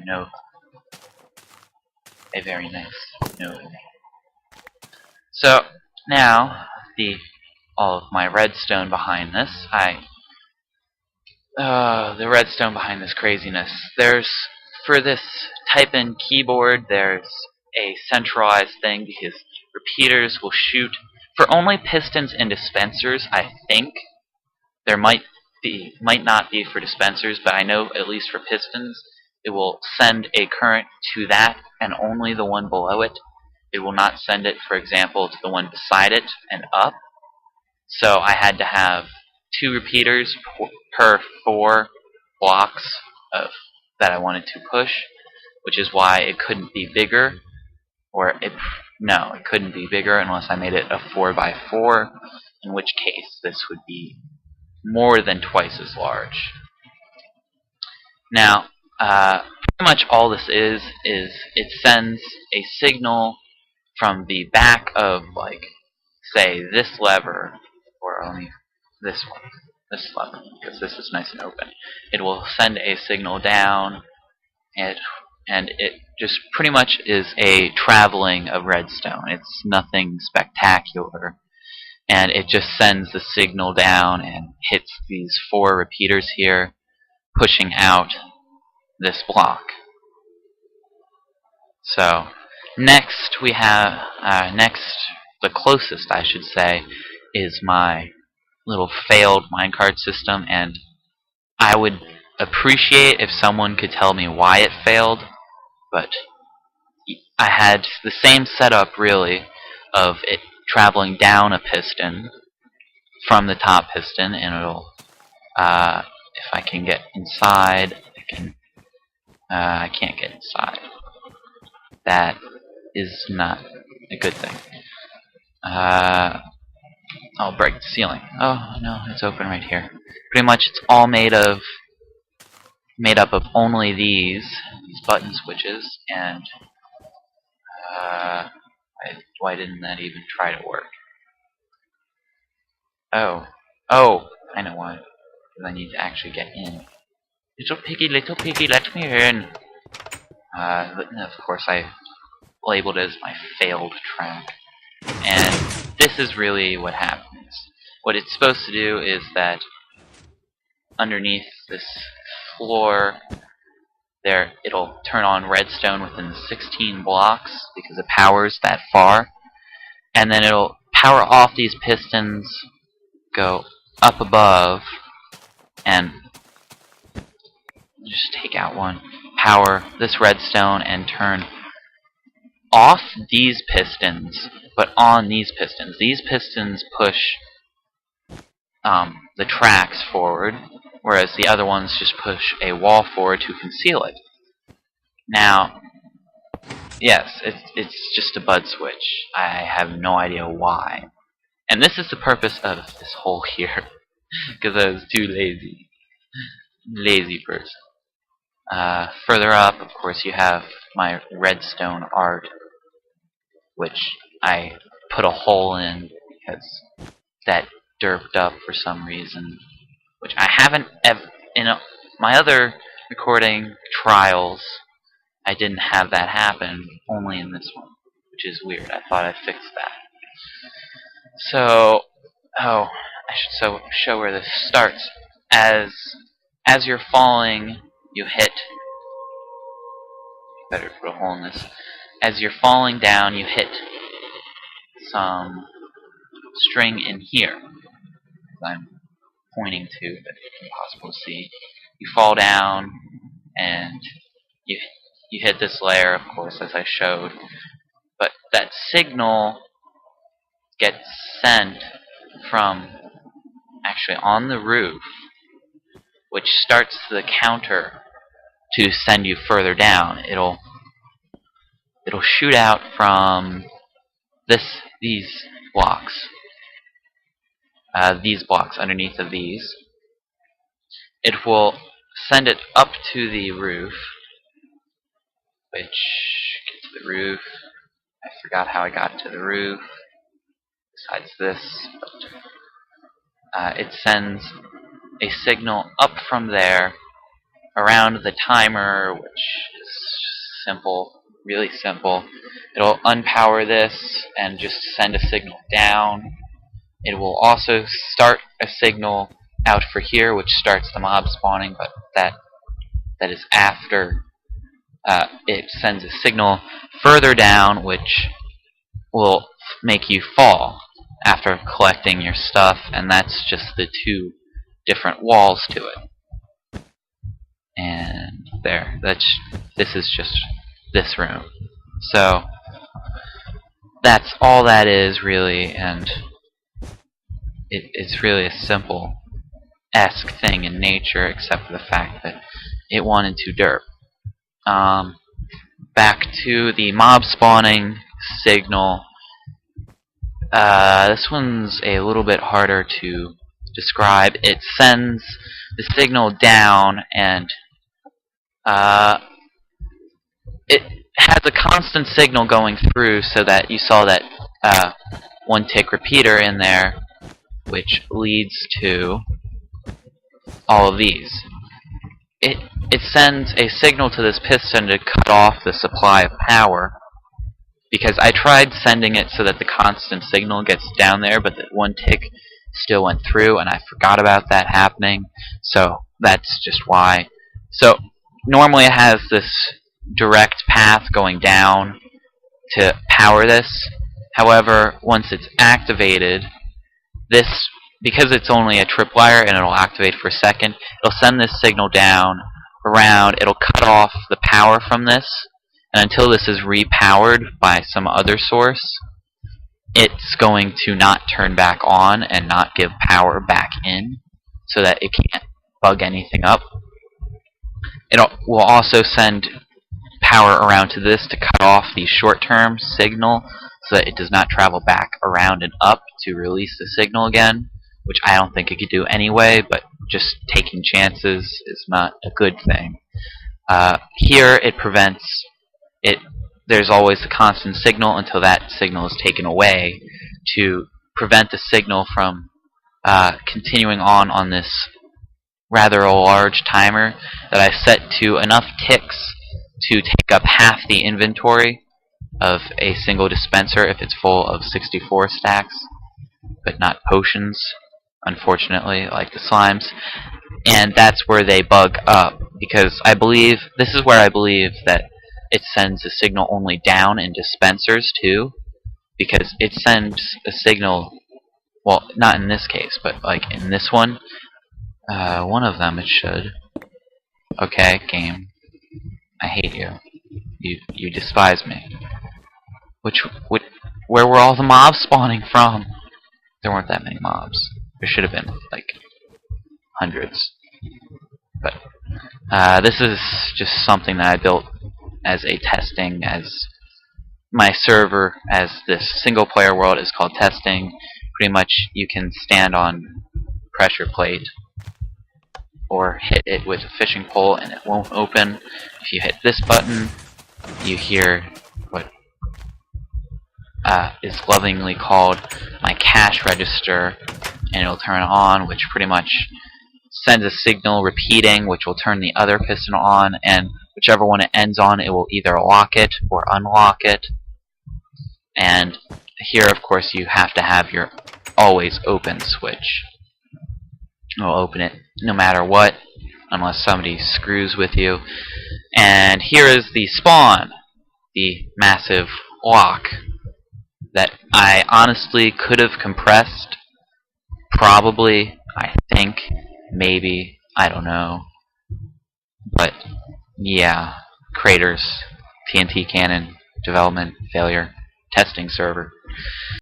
nova. A very nice nova. So now all of my redstone behind this, the redstone behind this craziness. For this type-in keyboard, there's a centralized thing because repeaters will shoot for only pistons and dispensers. I think there might not be for dispensers, but I know at least for pistons, it will send a current to that and only the one below it. It will not send it, for example, to the one beside it and up. So I had to have 2 repeaters per 4 blocks that I wanted to push, which is why it couldn't be bigger. No, it couldn't be bigger unless I made it a 4x4, in which case this would be more than twice as large. Now, pretty much all this is it sends a signal from the back of, like, say, this lever, or only this one, this lever, because this is nice and open. It will send a signal down, and it just pretty much is a traveling of redstone. It's nothing spectacular. And it just sends the signal down and hits these 4 repeaters here, pushing out this block. So next we have the closest, I should say, is my little failed minecart system, and I would appreciate if someone could tell me why it failed. But I had the same setup, really, of it traveling down a piston from the top piston, and it'll, if I can get inside, I can't get inside. That is not a good thing. I'll break the ceiling. Oh no, it's open right here. Pretty much it's all made up of only these button switches, and why didn't that even try to work? Oh, I know why. Because I need to actually get in. Little piggy, let me in. Of course, I labeled it as my failed track. And this is really what happens. What it's supposed to do is that underneath this floor, there it'll turn on redstone within 16 blocks because it powers that far, and then it'll power off these pistons, go up above, and just take out one, power this redstone, and turn off these pistons, but on these pistons. These pistons push the tracks forward, whereas the other ones just push a wall forward to conceal it. Now, yes, it's just a bud switch. I have no idea why. And this is the purpose of this hole here, because I was too lazy. Lazy person. Further up, of course, you have my redstone art, which I put a hole in because that derped up for some reason, which I haven't in my other recording trials. I didn't have that happen, only in this one, which is weird. I thought I fixed that. So, I should show where this starts. As you're falling, you hit. Better put a hole in this. As you're falling down, you hit some string in here. I'm pointing to, but it's impossible to see. You fall down, and you hit this layer, of course, as I showed. But that signal gets sent from actually on the roof, which starts the counter to send you further down. It'll shoot out from these blocks. These blocks underneath of these. It will send it up to the roof, which gets to the roof. I forgot how I got to the roof. Besides this, but it sends a signal up from there around the timer, which is simple, really simple. It'll unpower this and just send a signal down. It will also start a signal out for here, which starts the mob spawning, but that is after it sends a signal further down, which will make you fall after collecting your stuff, and that's just the two different walls to it. And there, this is just this room. So that's all that is really, and it's really a simple-esque thing in nature, except for the fact that it wanted to derp. Back to the mob spawning signal. This one's a little bit harder to describe. It sends the signal down, and it has a constant signal going through, so that you saw that one tick repeater in there, which leads to all of these. It sends a signal to this piston to cut off the supply of power, because I tried sending it so that the constant signal gets down there, but that one tick still went through, and I forgot about that happening, so that's just why. So normally it has this direct path going down to power this. However, once it's activated, this, because it's only a tripwire and it'll activate for a second, it'll send this signal down around, it'll cut off the power from this, and until this is repowered by some other source, it's going to not turn back on and not give power back in, so that it can't bug anything up. It will also send power around to this to cut off the short-term signal, so that it does not travel back around and up to release the signal again, which I don't think it could do anyway, but just taking chances is not a good thing. Here it prevents it. There's always a constant signal until that signal is taken away, to prevent the signal from continuing on this rather large timer that I set to enough ticks to take up half the inventory of a single dispenser if it's full of 64 stacks, but not potions, unfortunately, like the slimes. And that's where they bug up, because I believe, this is where I believe that it sends a signal only down in dispensers too, because it sends a signal, well, not in this case, but like in this one, one of them it should. Okay, game, I hate you. You despise me. Where were all the mobs spawning from? There weren't that many mobs. There should have been like hundreds. But this is just something that I built as a testing, as my server, as this single player world is called testing. Pretty much you can stand on pressure plate or hit it with a fishing pole and it won't open. If you hit this button, you hear what is lovingly called my cash register, and it'll turn on, which pretty much sends a signal repeating, which will turn the other piston on, and whichever one it ends on, it will either lock it or unlock it. And here, of course, you have to have your always open switch. It will open it no matter what, unless somebody screws with you. And here is the spawn, the massive lock that I honestly could have compressed. Probably, I think, maybe, I don't know. But yeah, craters, TNT cannon, development, failure, testing server.